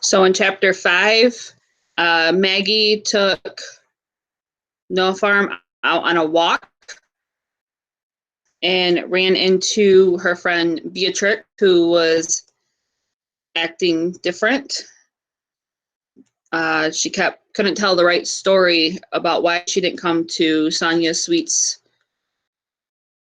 So in chapter 5, Maggie took Noah Farm out on a walk and ran into her friend Beatrix, who was acting different. She couldn't tell the right story about why she didn't come to Sonia's Sweets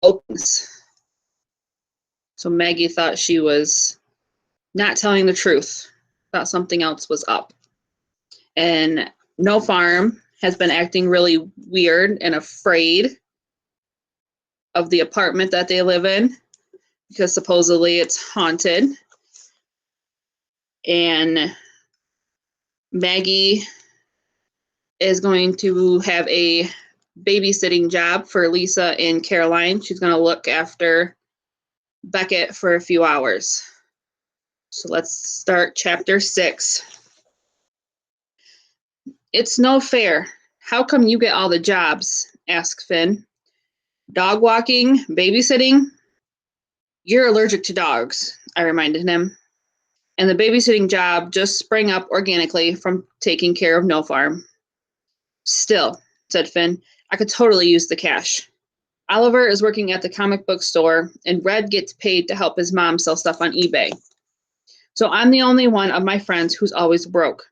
opens. So Maggie thought she was not telling the truth, thought something else was up. And No Farm has been acting really weird and afraid of the apartment that they live in because supposedly it's haunted. And Maggie is going to have a babysitting job for Lisa and Caroline. She's going to look after Beckett for a few hours. So let's start chapter 6. It's no fair. How come you get all the jobs? Asked Finn. Dog walking, babysitting? You're allergic to dogs, I reminded him. And the babysitting job just sprang up organically from taking care of No Farm. Still, said Finn, I could totally use the cash. Oliver is working at the comic book store, and Red gets paid to help his mom sell stuff on eBay. So I'm the only one of my friends who's always broke.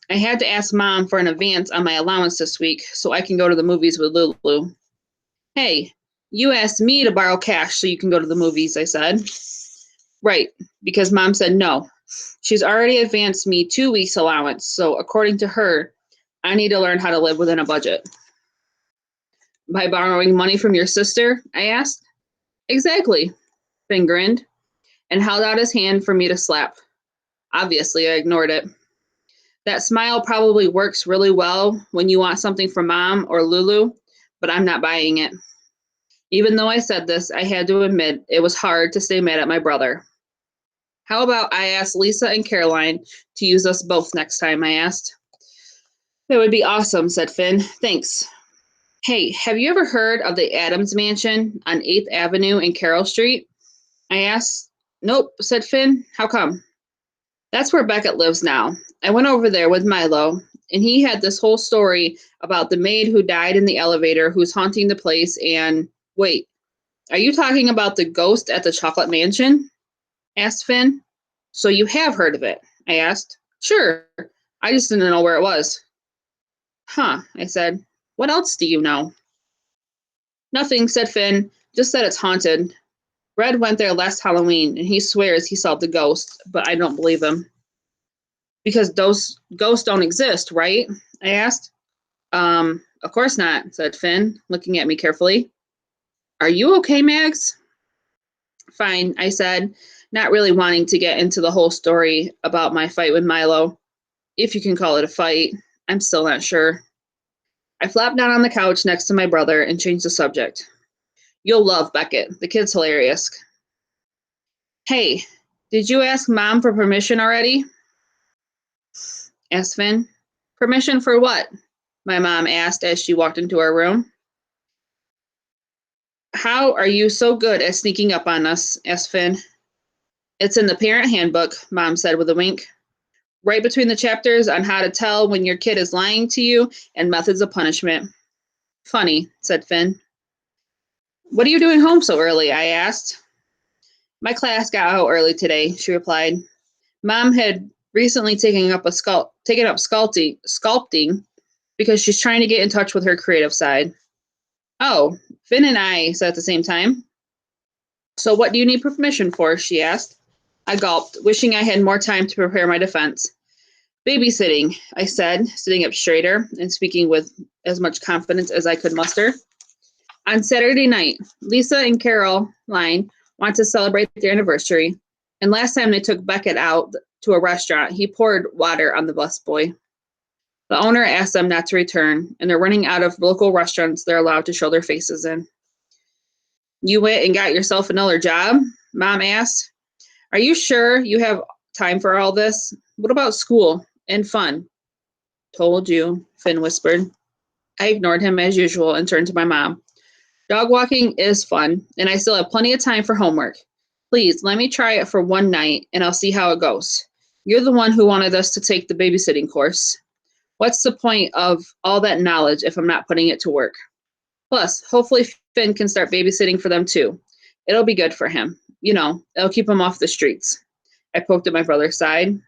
I had to ask Mom for an advance on my allowance this week so I can go to the movies with Lulu. Hey, you asked me to borrow cash so you can go to the movies, I said. Right, because Mom said no. She's already advanced me 2 weeks' allowance, so according to her, I need to learn how to live within a budget. By borrowing money from your sister? I asked. Exactly, Finn grinned, and held out his hand for me to slap. Obviously, I ignored it. That smile probably works really well when you want something from Mom or Lulu, but I'm not buying it. Even though I said this, I had to admit it was hard to stay mad at my brother. How about I ask Lisa and Caroline to use us both next time, I asked. That would be awesome, said Finn. Thanks. Hey, have you ever heard of the Adams Mansion on 8th Avenue and Carroll Street? I asked. Nope, said Finn. How come? That's where Beckett lives now. I went over there with Milo, and he had this whole story about the maid who died in the elevator who's haunting the place and... Wait, are you talking about the ghost at the Chocolate Mansion? Asked Finn. So you have heard of it? I asked. Sure, I just didn't know where it was. Huh, I said. What else do you know? Nothing, said Finn, just that it's haunted. Red went there last Halloween, and he swears he saw the ghost, but I don't believe him. Because those ghosts don't exist, right? I asked. Of course not, said Finn, looking at me carefully. Are you okay, Mags? Fine, I said, not really wanting to get into the whole story about my fight with Milo. If you can call it a fight, I'm still not sure. I flopped down on the couch next to my brother and changed the subject. You'll love Beckett. The kid's hilarious. Hey, did you ask Mom for permission already? Asked Finn. Permission for what? My mom asked as she walked into our room. How are you so good at sneaking up on us? Asked Finn. It's in the parent handbook, Mom said with a wink. Right between the chapters on how to tell when your kid is lying to you and methods of punishment. Funny, said Finn. What are you doing home so early? I asked. My class got out early today, she replied. Mom had recently taken up sculpting because she's trying to get in touch with her creative side. Oh, Finn and I said at the same time. So what do you need permission for? She asked. I gulped, wishing I had more time to prepare my defense. Babysitting, I said, sitting up straighter and speaking with as much confidence as I could muster. On Saturday night, Lisa and Caroline want to celebrate their anniversary, and last time they took Beckett out to a restaurant, he poured water on the busboy. The owner asked them not to return, and they're running out of local restaurants they're allowed to show their faces in. You went and got yourself another job? Mom asked. Are you sure you have time for all this? What about school and fun? Told you, Finn whispered. I ignored him as usual and turned to my mom. Dog walking is fun, and I still have plenty of time for homework. Please, let me try it for one night, and I'll see how it goes. You're the one who wanted us to take the babysitting course. What's the point of all that knowledge if I'm not putting it to work? Plus, hopefully Finn can start babysitting for them too. It'll be good for him. It'll keep him off the streets. I poked at my brother's side.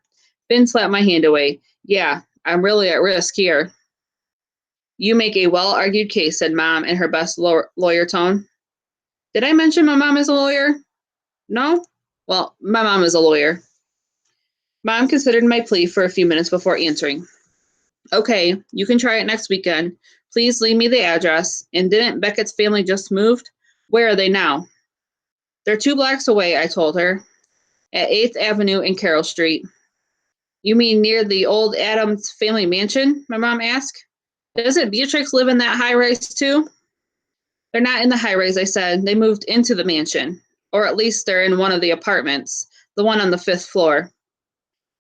Finn slapped my hand away. Yeah, I'm really at risk here. You make a well-argued case, said Mom in her best lawyer tone. Did I mention my mom is a lawyer? No? Well, my mom is a lawyer. Mom considered my plea for a few minutes before answering. Okay, you can try it next weekend. Please leave me the address. And didn't Beckett's family just moved? Where are they now? They're 2 blocks away, I told her. At 8th Avenue and Carroll Street. You mean near the old Adams family mansion? My mom asked. Doesn't Beatrix live in that high rise too? They're not in the high rise, I said. They moved into the mansion. Or at least they're in one of the apartments, the one on the 5th floor.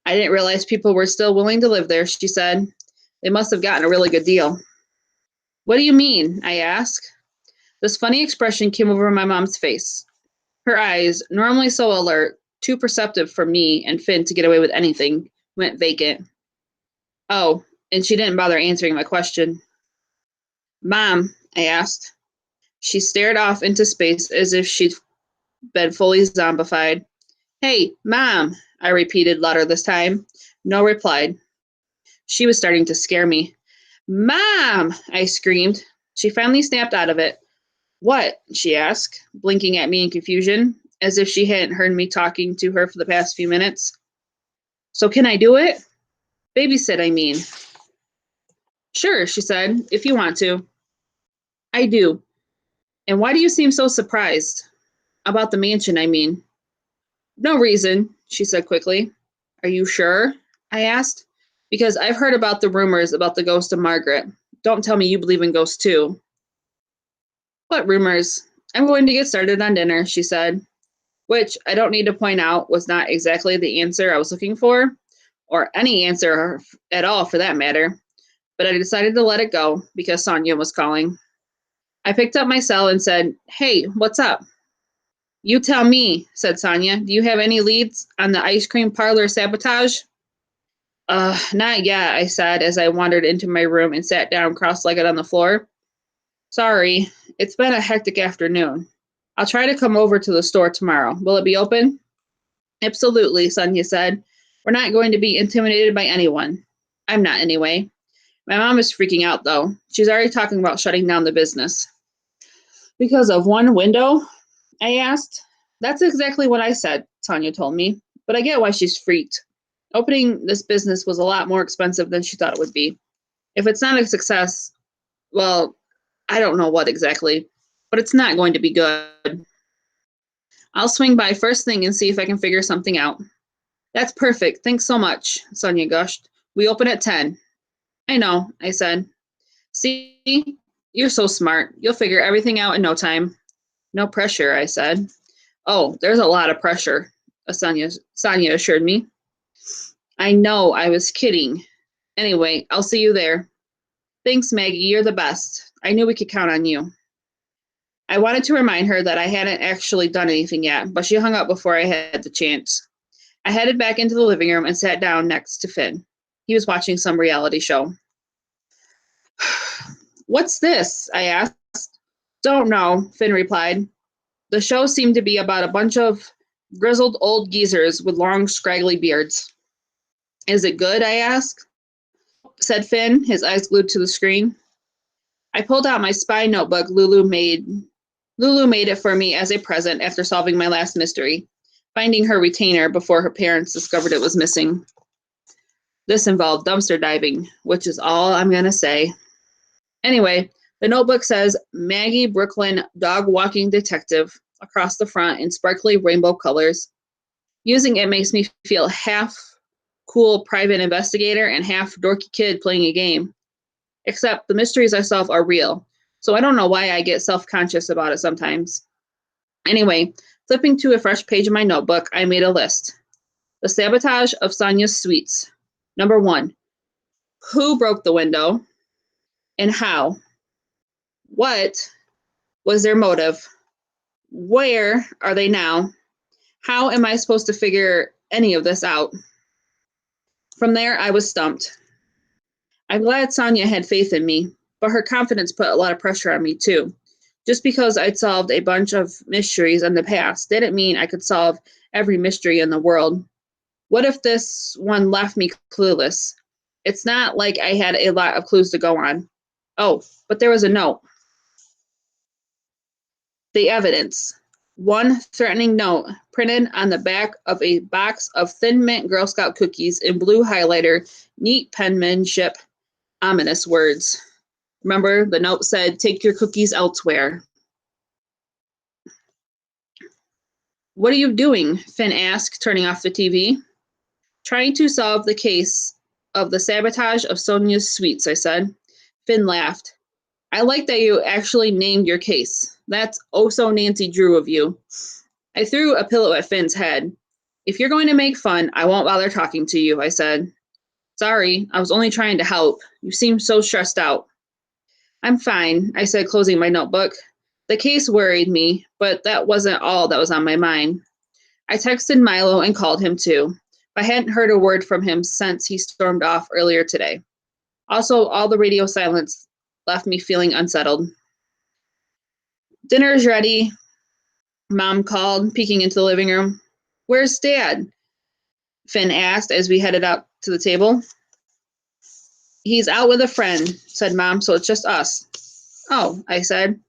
I didn't realize people were still willing to live there, she said. They must have gotten a really good deal. What do you mean? I asked. This funny expression came over my mom's face. Her eyes, normally so alert, too perceptive for me and Finn to get away with anything, went vacant. Oh, and she didn't bother answering my question. Mom, I asked. She stared off into space as if she'd been fully zombified. Hey, Mom, I repeated louder this time. No reply. She was starting to scare me. Mom, I screamed. She finally snapped out of it. What? She asked, blinking at me in confusion, as if she hadn't heard me talking to her for the past few minutes. So can I do it? Babysit, I mean. Sure, she said, if you want to. I do. And why do you seem so surprised? About the mansion, I mean. No reason, she said quickly. Are you sure? I asked. Because I've heard about the rumors about the ghost of Margaret. Don't tell me you believe in ghosts too. What rumors? I'm going to get started on dinner, she said, which I don't need to point out was not exactly the answer I was looking for, or any answer at all for that matter, but I decided to let it go because Sonia was calling. I picked up my cell and said, Hey, what's up? You tell me, said Sonia. Do you have any leads on the ice cream parlor sabotage? Not yet, I said as I wandered into my room and sat down cross-legged on the floor. Sorry, it's been a hectic afternoon. I'll try to come over to the store tomorrow. Will it be open? Absolutely, Sonia said. We're not going to be intimidated by anyone. I'm not anyway. My mom is freaking out, though. She's already talking about shutting down the business. Because of one window? I asked. That's exactly what I said, Sonia told me. But I get why she's freaked. Opening this business was a lot more expensive than she thought it would be. If it's not a success, well, I don't know what exactly, but it's not going to be good. I'll swing by first thing and see if I can figure something out. That's perfect. Thanks so much, Sonia gushed. We open at 10. I know, I said. See, you're so smart. You'll figure everything out in no time. No pressure, I said. Oh, there's a lot of pressure, Sonia assured me. I know, I was kidding. Anyway, I'll see you there. Thanks, Maggie. You're the best. I knew we could count on you. I wanted to remind her that I hadn't actually done anything yet, but she hung up before I had the chance. I headed back into the living room and sat down next to Finn. He was watching some reality show. What's this? I asked. Don't know, Finn replied. The show seemed to be about a bunch of grizzled old geezers with long, scraggly beards. Is it good? I asked. Said Finn, his eyes glued to the screen. I pulled out my spy notebook Lulu made it for me as a present after solving my last mystery, finding her retainer before her parents discovered it was missing. This involved dumpster diving, which is all I'm going to say. Anyway, the notebook says Maggie Brooklyn Dog Walking Detective across the front in sparkly rainbow colors. Using it makes me feel half cool private investigator and half dorky kid playing a game. Except the mysteries I solve are real, so I don't know why I get self-conscious about it sometimes. Anyway, flipping to a fresh page of my notebook, I made a list. The sabotage of Sonia's sweets. Number 1, who broke the window and how? What was their motive? Where are they now? How am I supposed to figure any of this out? From there, I was stumped. I'm glad Sonia had faith in me, but her confidence put a lot of pressure on me, too. Just because I'd solved a bunch of mysteries in the past didn't mean I could solve every mystery in the world. What if this one left me clueless? It's not like I had a lot of clues to go on. Oh, but there was a note. The evidence. One threatening note printed on the back of a box of Thin Mint Girl Scout cookies in blue highlighter, neat penmanship, ominous words. Remember, the note said, "Take your cookies elsewhere." What are you doing? Finn asked, turning off the TV. Trying to solve the case of the sabotage of Sonia's sweets, I said. Finn laughed. I like that you actually named your case. That's oh so Nancy Drew of you. I threw a pillow at Finn's head. If you're going to make fun, I won't bother talking to you, I said. Sorry, I was only trying to help. You seem so stressed out. I'm fine, I said, closing my notebook. The case worried me, but that wasn't all that was on my mind. I texted Milo and called him too. I hadn't heard a word from him since he stormed off earlier today. Also, all the radio silence left me feeling unsettled. Dinner's ready, Mom called, peeking into the living room. Where's Dad? Finn asked as we headed out to the table. He's out with a friend, said Mom, so it's just us. Oh, I said.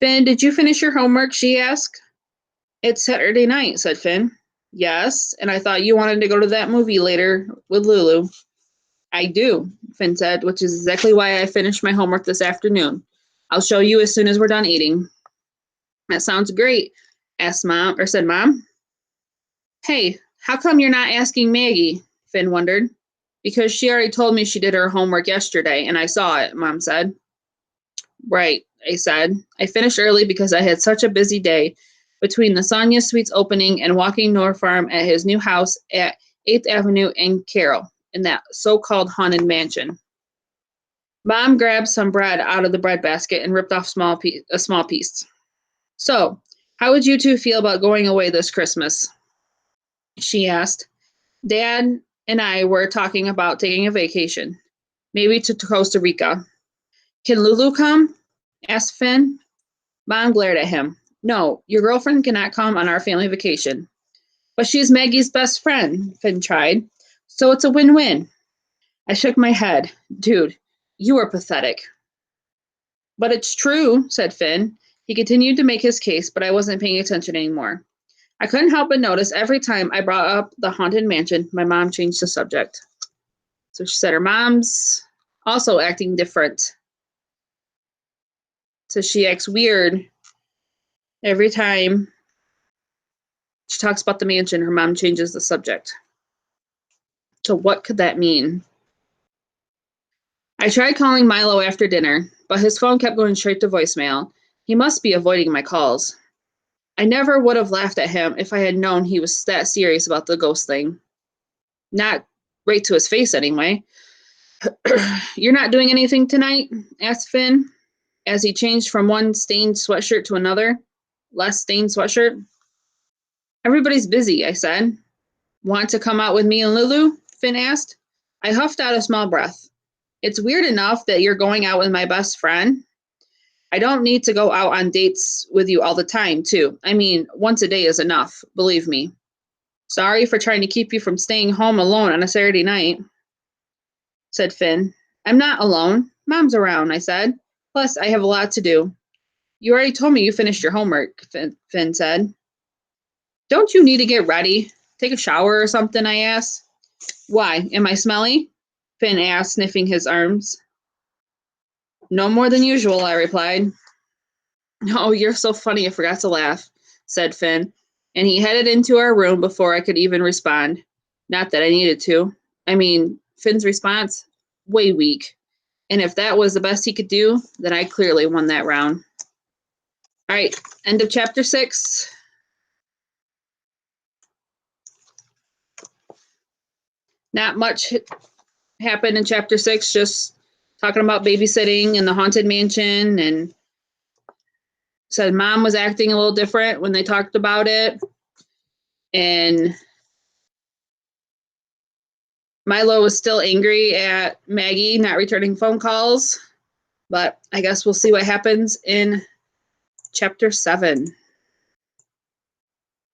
Finn, did you finish your homework? She asked. It's Saturday night, said Finn. Yes, and I thought you wanted to go to that movie later with Lulu. I do, Finn said, which is exactly why I finished my homework this afternoon. I'll show you as soon as we're done eating. That sounds great, said Mom. Hey, how come you're not asking Maggie? Finn wondered. Because she already told me she did her homework yesterday, and I saw it, Mom said. Right, I said. I finished early because I had such a busy day between the Sonia Suites opening and walking Nor Farm at his new house at 8th Avenue and Carroll, in that so-called haunted mansion. Mom grabbed some bread out of the bread basket and ripped off a small piece. So, how would you two feel about going away this Christmas? She asked. Dad and I were talking about taking a vacation, maybe to Costa Rica. Can Lulu come? Asked Finn. Mom glared at him. No, your girlfriend cannot come on our family vacation. But she's Maggie's best friend, Finn tried. So it's a win-win. I shook my head. Dude, you are pathetic. But it's true, said Finn. He continued to make his case, but I wasn't paying attention anymore. I couldn't help but notice every time I brought up the haunted mansion, my mom changed the subject. So she said her mom's also acting different. So she acts weird every time she talks about the mansion. Her mom changes the subject. So what could that mean? I tried calling Milo after dinner, but his phone kept going straight to voicemail. He must be avoiding my calls. I never would have laughed at him if I had known he was that serious about the ghost thing. Not right to his face, anyway. You're not doing anything tonight? Asked Finn, as he changed from one stained sweatshirt to another, less stained sweatshirt. Everybody's busy, I said. Want to come out with me and Lulu? Finn asked. I huffed out a small breath. It's weird enough that you're going out with my best friend. I don't need to go out on dates with you all the time, too. I mean, once a day is enough, believe me. Sorry for trying to keep you from staying home alone on a Saturday night, said Finn. I'm not alone. Mom's around, I said. Plus, I have a lot to do. You already told me you finished your homework, Finn said. Don't you need to get ready? Take a shower or something, I asked. Why, am I smelly? Finn asked, sniffing his arms. No more than usual, I replied. Oh, you're so funny, I forgot to laugh, said Finn, and he headed into our room before I could even respond. Not that I needed to. I mean, Finn's response? Way weak. And if that was the best he could do, then I clearly won that round. All right, end of chapter 6. Not much happened in chapter 6, just talking about babysitting and the haunted mansion, and said Mom was acting a little different when they talked about it. And Milo was still angry at Maggie not returning phone calls, but I guess we'll see what happens in chapter 7.